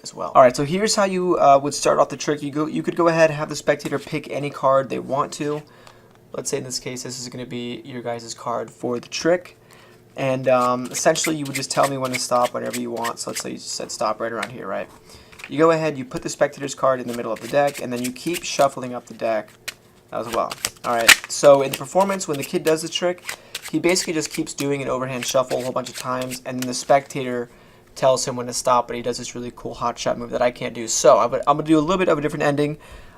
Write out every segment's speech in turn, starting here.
as well. Alright, so here's how you would start off the trick. You could go ahead and have the spectator pick any card they want to. Let's say in this case this is going to be your guys' card for the trick. And essentially you would just tell me when to stop whenever you want. So let's say you just said stop right around here, right? You go ahead, you put the spectator's card in the middle of the deck, and then you keep shuffling up the deck as well. Alright, so in the performance, when the kid does the trick, he basically just keeps doing an overhand shuffle a whole bunch of times, and then the spectator tells him when to stop, but he does this really cool hot shot move that I can't do. So I'm going to do a little bit of a different ending.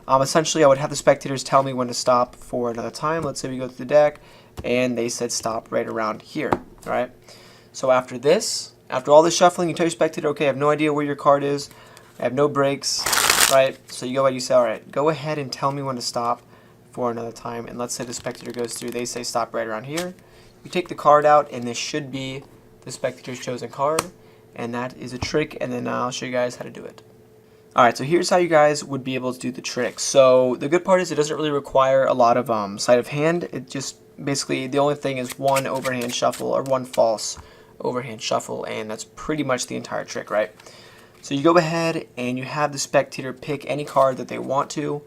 Essentially, I would have the spectators tell me when to stop for another time. Let's say we go through the deck, and they said stop right around here. Alright, so after this, after all this shuffling, you tell your spectator, okay, I have no idea where your card is. I have no breaks, right? So you go ahead, you say, alright, go ahead and tell me when to stop for another time. And let's say the spectator goes through, they say stop right around here. You take the card out, and this should be the spectator's chosen card. And that is a trick, and then I'll show you guys how to do it. Alright, so here's how you guys would be able to do the trick. So the good part is it doesn't really require a lot of sleight of hand. It just basically, the only thing is one overhand shuffle or one false overhand shuffle, and that's pretty much the entire trick, right? So you go ahead and you have the spectator pick any card that they want to,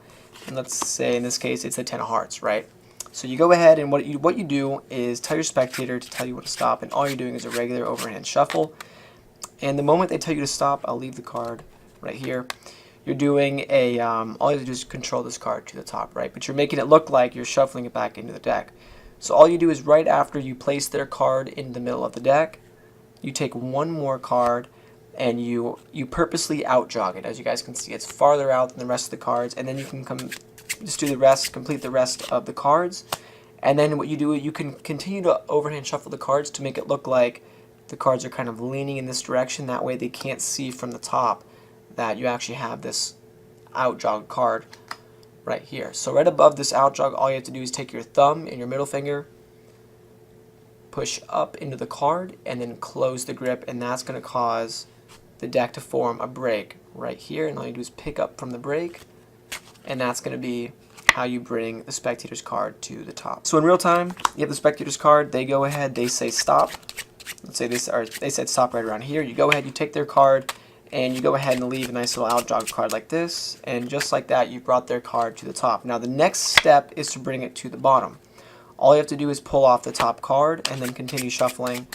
and let's say in this case it's the 10 of hearts, right? So you go ahead and what you do is tell your spectator to tell you when to stop, and all you're doing is a regular overhand shuffle. And the moment they tell you to stop, I'll leave the card right here. You're doing a, all you have to do is control this card to the top, right? But you're making it look like you're shuffling it back into the deck. So all you do is right after you place their card in the middle of the deck, you take one more card and you purposely out jog it. As you guys can see, it's farther out than the rest of the cards, and then you can just do the rest, complete the rest of the cards. And then what you do, you can continue to overhand shuffle the cards to make it look like the cards are kind of leaning in this direction. That way they can't see from the top that you actually have this out jog card right here. So right above this out jog, all you have to do is take your thumb and your middle finger, push up into the card, and then close the grip, and that's going to cause the deck to form a break right here. And all you do is pick up from the break, and that's going to be how you bring the spectator's card to the top. So in real time, you have the spectator's card, they go ahead, they say stop. Let's say they said stop right around here. You go ahead, you take their card, and you go ahead and leave a nice little out jog card like this, and just like that, you brought their card to the top. Now the next step is to bring it to the bottom. All you have to do is pull off the top card and then continue shuffling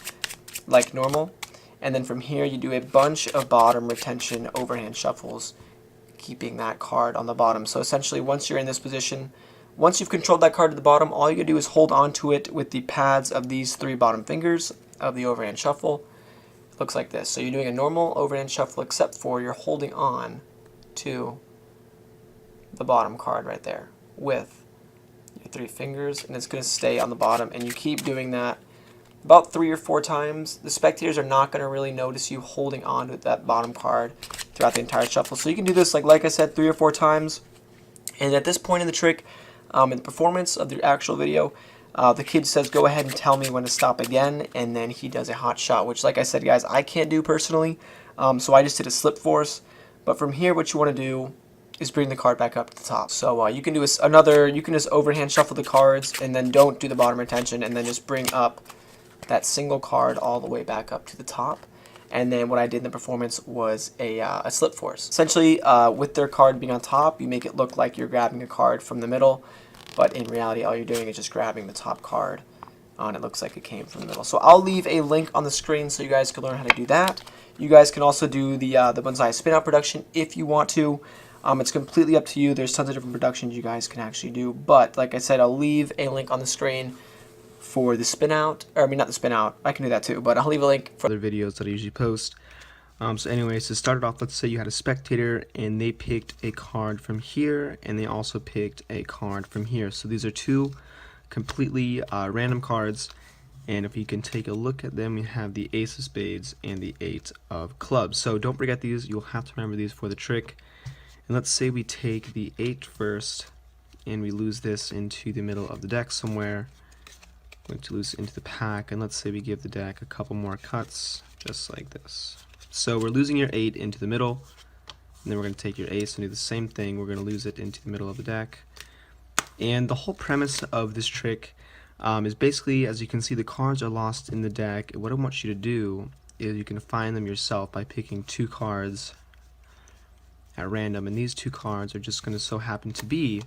like normal. And then from here you do a bunch of bottom retention overhand shuffles, keeping that card on the bottom. So essentially once you're in this position, once you've controlled that card to the bottom, all you gotta do is hold on to it with the pads of these 3 bottom fingers of the overhand shuffle. It looks like this. So you're doing a normal overhand shuffle, except for you're holding on to the bottom card right there with your 3 fingers, and it's going to stay on the bottom, and you keep doing that about 3 or 4 times. The spectators are not going to really notice you holding on to that bottom card throughout the entire shuffle. So you can do this, like I said, 3 or 4 times. And at this point in the trick, in the performance of the actual video, the kid says go ahead and tell me when to stop again, and then he does a hot shot, which, like I said, guys, I can't do personally. So I just did a slip force. But from here, what you want to do is bring the card back up to the top. So you can do you can just overhand shuffle the cards, and then don't do the bottom retention, and then just bring up that single card all the way back up to the top. And then what I did in the performance was a slip force. Essentially, with their card being on top, you make it look like you're grabbing a card from the middle, but in reality, all you're doing is just grabbing the top card, and it looks like it came from the middle. So I'll leave a link on the screen so you guys can learn how to do that. You guys can also do the Bonsai spin out production if you want to. It's completely up to you. There's tons of different productions you guys can actually do, but like I said, I'll leave a link on the screen for the spin out, or I mean not the spin out, I can do that too, but I'll leave a link for other videos that I usually post. So anyways, to start it off, let's say you had a spectator and they picked a card from here, and they also picked a card from here. So these are 2 completely random cards, and if you can take a look at them, you have the Ace of Spades and the 8 of Clubs. So don't forget these, you'll have to remember these for the trick. And let's say we take the 8 first, and we lose this into the middle of the deck somewhere. Going to lose it into the pack, and let's say we give the deck a couple more cuts, just like this. So we're losing your 8 into the middle, and then we're going to take your ace and do the same thing. We're going to lose it into the middle of the deck. And the whole premise of this trick is basically, as you can see, the cards are lost in the deck. What I want you to do is you can find them yourself by picking 2 cards at random, and these 2 cards are just going to so happen to be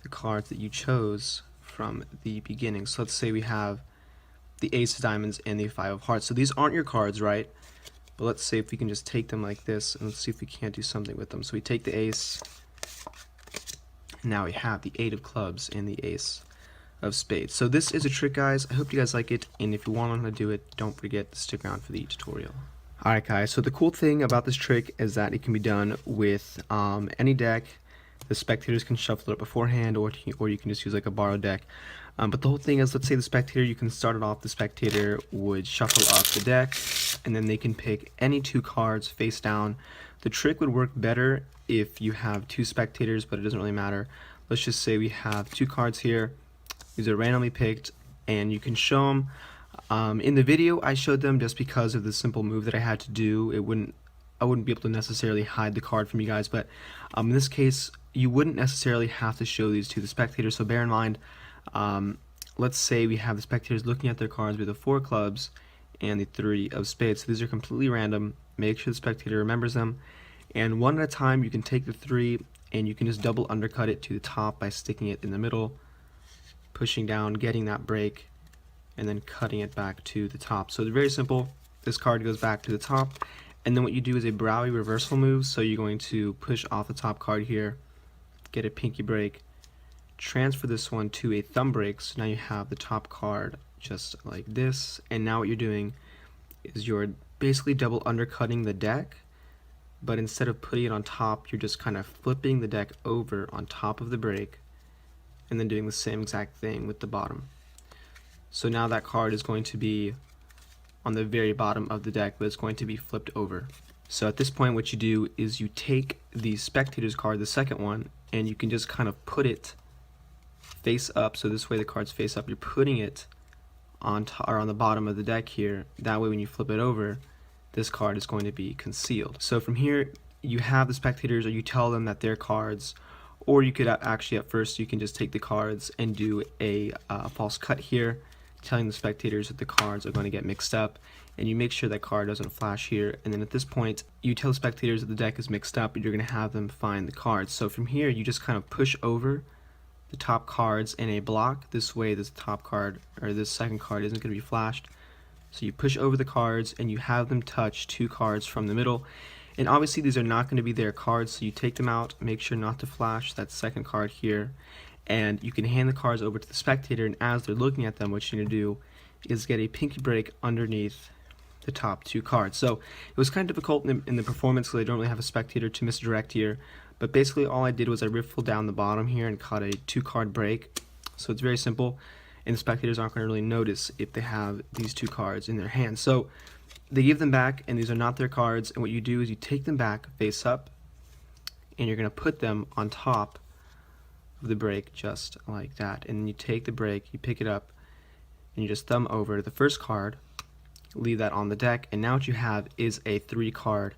the cards that you chose from the beginning. So let's say we have the Ace of Diamonds and the 5 of Hearts. So these aren't your cards, right? But let's say if we can just take them like this, and let's see if we can't do something with them. So we take the Ace, and now we have the 8 of Clubs and the Ace of Spades. So this is a trick, guys. I hope you guys like it, and if you want to know how to do it, don't forget to stick around for the tutorial. Alright guys, so the cool thing about this trick is that it can be done with any deck. The spectators can shuffle it beforehand, or you can just use like a borrowed deck. But the whole thing is, let's say the spectator, you can start it off, the spectator would shuffle up the deck, and then they can pick any 2 cards face down. The trick would work better if you have 2 spectators, but it doesn't really matter. Let's just say we have 2 cards here. These are randomly picked, and you can show them. In the video, I showed them just because of the simple move that I had to do. I wouldn't be able to necessarily hide the card from you guys, but in this case, you wouldn't necessarily have to show these to the spectators. So bear in mind, let's say we have the spectators looking at their cards with the 4 clubs and the 3 of spades. So these are completely random. Make sure the spectator remembers them. And one at a time, you can take the 3 and you can just double undercut it to the top by sticking it in the middle, pushing down, getting that break, and then cutting it back to the top. So it's very simple. This card goes back to the top, and then what you do is a Browie reversal move. So you're going to push off the top card here, get a pinky break, transfer this one to a thumb break. So now you have the top card just like this, and now what you're doing is you're basically double undercutting the deck, but instead of putting it on top, you're just kind of flipping the deck over on top of the break, and then doing the same exact thing with the bottom. So now that card is going to be on the very bottom of the deck, but it's going to be flipped over. So at this point, what you do is you take the spectator's card, the second one, and you can just kind of put it face up. So this way the card's face up. You're putting it on the bottom of the deck here. That way when you flip it over, this card is going to be concealed. So from here, you have the spectators, or you tell them that their cards, or you could actually at first you can just take the cards and do a false cut here, telling the spectators that the cards are going to get mixed up, and you make sure that card doesn't flash here. And then at this point, you tell the spectators that the deck is mixed up, and you're going to have them find the cards. So from here, you just kind of push over the top cards in a block. This way, this top card, or this second card, isn't going to be flashed. So you push over the cards, and you have them touch 2 cards from the middle. And obviously, these are not going to be their cards, so you take them out, make sure not to flash that second card here, and you can hand the cards over to the spectator, and as they're looking at them, what you're going to do is get a pinky break underneath the top 2 cards. So it was kind of difficult in the performance because I don't really have a spectator to misdirect here, but basically all I did was I riffled down the bottom here and caught a 2 card break. So it's very simple, and the spectators aren't going to really notice if they have these 2 cards in their hands. So they give them back, and these are not their cards, and what you do is you take them back face up, and you're going to put them on top of the break just like that. And then you take the break, you pick it up, and you just thumb over the first card, leave that on the deck, and now what you have is a 3 card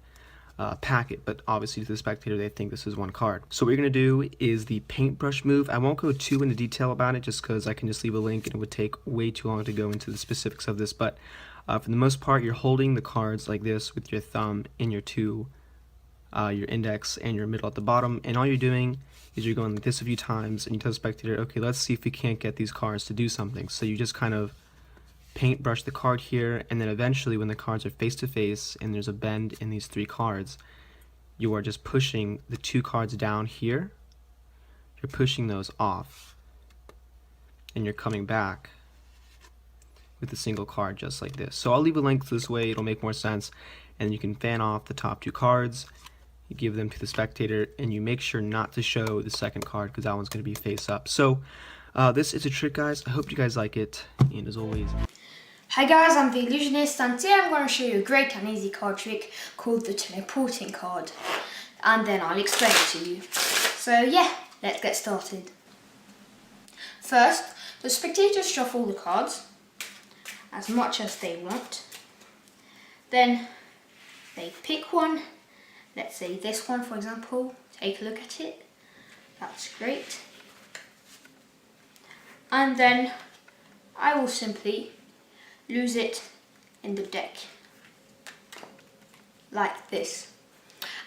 packet, but obviously to the spectator they think this is 1 card. So what you're going to do is the paintbrush move. I won't go too into detail about it just because I can just leave a link and it would take way too long to go into the specifics of this, but for the most part, you're holding the cards like this with your thumb and your your index and your middle at the bottom, and all you're doing is you're going like this a few times, and you tell the spectator, okay, let's see if we can't get these cards to do something. So you just kind of paintbrush the card here, and then eventually when the cards are face to face and there's a bend in these 3 cards, you are just pushing the 2 cards down here. You're pushing those off, and you're coming back with a single card just like this. So I'll leave a link to this way, it'll make more sense, and you can fan off the top 2 cards, you give them to the spectator, and you make sure not to show the second card because that one's going to be face up. So this is a trick, guys. I hope you guys like it, and as always, hi guys, I'm the Illusionist, and today I'm going to show you a great and easy card trick called the teleporting card, and then I'll explain it to you. So yeah, let's get started. First, the spectators shuffle the cards as much as they want. Then they pick one. Let's say this one, for example. Take a look at it. That's great. And then I will simply lose it in the deck like this.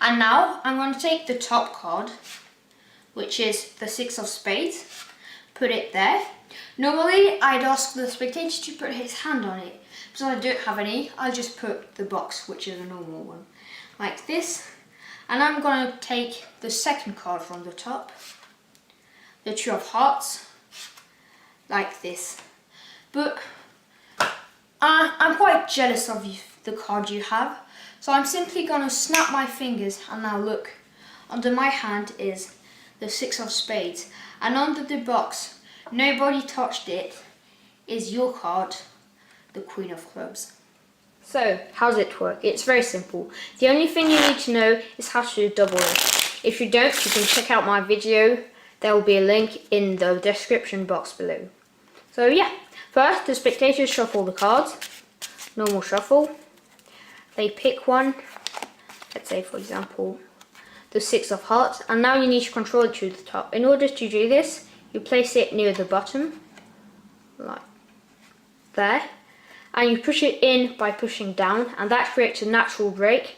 And now I'm going to take the top card, which is the 6 of spades, put it there. Normally I'd ask the spectator to put his hand on it, because I don't have any. I'll just put the box, which is a normal one, like this. And I'm going to take the second card from the top, the 2 of hearts, like this. But I'm quite jealous of you, the card you have, so I'm simply going to snap my fingers, and now look, under my hand is the 6 of spades, and under the box, nobody touched it, is your card, the Queen of clubs. So, how does it work? It's very simple. The only thing you need to know is how to do double lift. If you don't, you can check out my video. There will be a link in the description box below. So yeah, first the spectators shuffle the cards, normal shuffle. They pick one, let's say for example, the 6 of hearts, and now you need to control it to the top. In order to do this, you place it near the bottom, like there. And you push it in by pushing down, and that creates a natural break,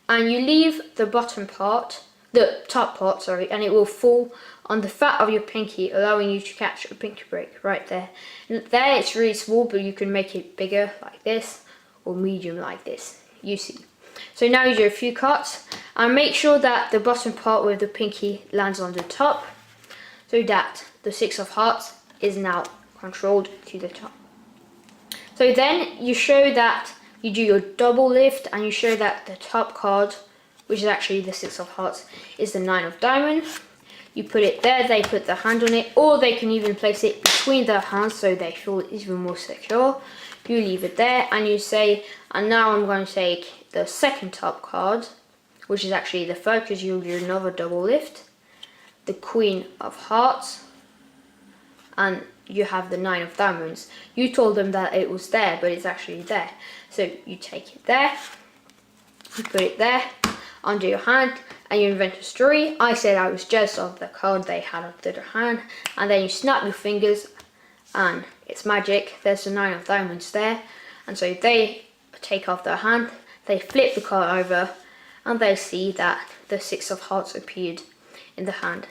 and you leave the bottom part, the top part, sorry, and it will fall on the fat of your pinky, allowing you to catch a pinky break right there. And there it's really small, but you can make it bigger like this, or medium like this, you see. So now you do a few cuts, and make sure that the bottom part with the pinky lands on the top, so that the 6 of hearts is now controlled to the top. So then you show that you do your double lift, and you show that the top card, which is actually the 6 of hearts, is the 9 of diamonds. You put it there, they put their hand on it, or they can even place it between their hands so they feel even more secure. You leave it there, and you say, and now I'm going to take the second top card, which is actually the third, because you'll do another double lift, the Queen of hearts, and you have the 9 of diamonds. You told them that it was there, but it's actually there. So you take it there, you put it there, under your hand, and you invent a story. I said I was jealous of the card they had under their hand, and then you snap your fingers, and it's magic. There's the 9 of diamonds there, and so they take off their hand, they flip the card over, and they see that the 6 of hearts appeared in the hand.